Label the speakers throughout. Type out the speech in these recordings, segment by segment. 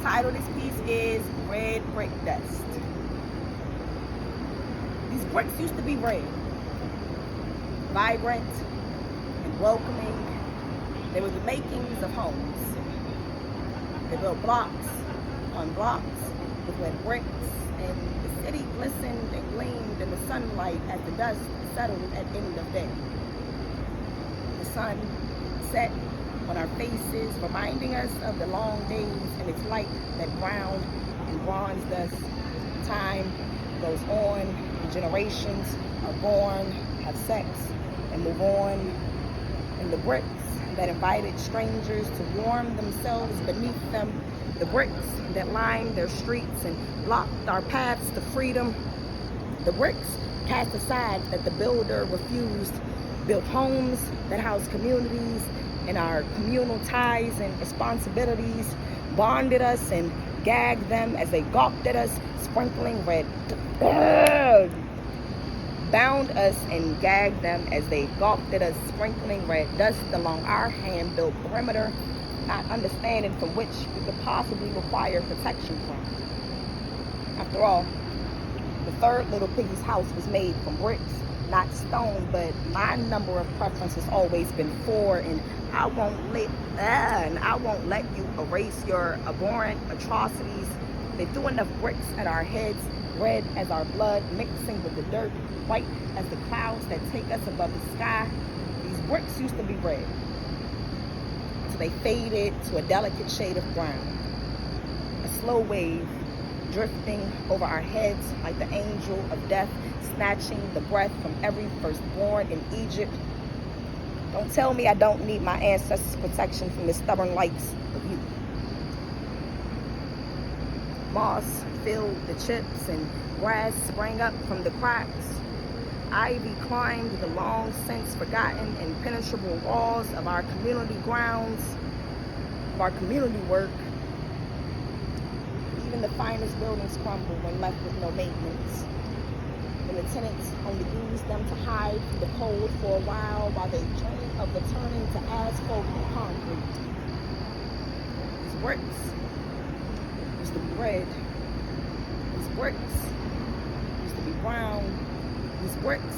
Speaker 1: Title of this piece is Red Brick Dust. These bricks used to be red, vibrant and welcoming. They were the makings of homes. They built blocks on blocks with red bricks, and the city glistened and gleamed in the sunlight as the dust settled at end of day. The sun set on our faces, reminding us of the long days and its light that ground and bronzed us. Time goes on, and generations are born, have sex, and move on. And the bricks that invited strangers to warm themselves beneath them, the bricks that lined their streets and blocked our paths to freedom, the bricks cast aside that the builder refused, built homes that housed communities, and our communal ties and responsibilities bonded us and gagged them as they gawked at us, sprinkling red, bound us and gagged them as they gawked at us, sprinkling red dust along our hand-built perimeter, not understanding from which we could possibly require protection from. After all, the third little piggy's house was made from bricks, not stone, but my number of preference has always been 4, and I won't let you erase your abhorrent atrocities. They threw enough bricks at our heads, red as our blood, mixing with the dirt, white as the clouds that take us above the sky. These bricks used to be red, so they faded to a delicate shade of brown. A slow wave drifting over our heads like the angel of death, snatching the breath from every firstborn in Egypt. Don't tell me I don't need my ancestors' protection from the stubborn likes of you. Moss filled the chips and grass sprang up from the cracks. Ivy climbed the long since forgotten impenetrable walls of our community grounds, of our community work. Even the finest buildings crumble when left with no maintenance. When the tenants only use them to hide from the cold for a while they dream of returning to asphalt and concrete. These bricks used to be red. These bricks used to be brown. These bricks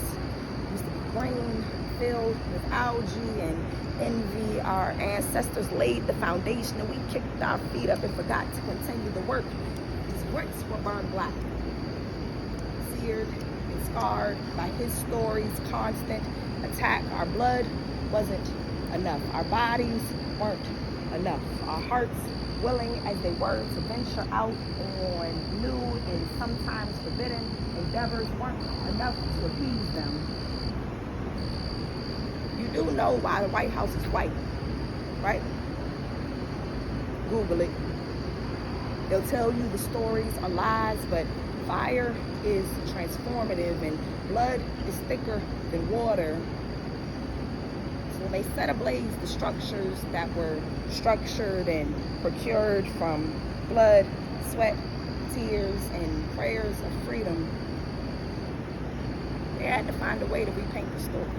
Speaker 1: used to be green, filled with algae and envy. Our ancestors laid the foundation and we kicked our feet up and forgot to continue the work. These bricks were burned black, seared and scarred by his story's constant attack. Our blood wasn't enough. Our bodies weren't enough. Our hearts, willing as they were to venture out on new and sometimes forbidden endeavors, weren't enough to appease them. You do know why the White House is white, right? Google it. They'll tell you the stories are lies, but fire is transformative and blood is thicker than water. So when they set ablaze the structures that were structured and procured from blood, sweat, tears, and prayers of freedom, they had to find a way to repaint the story.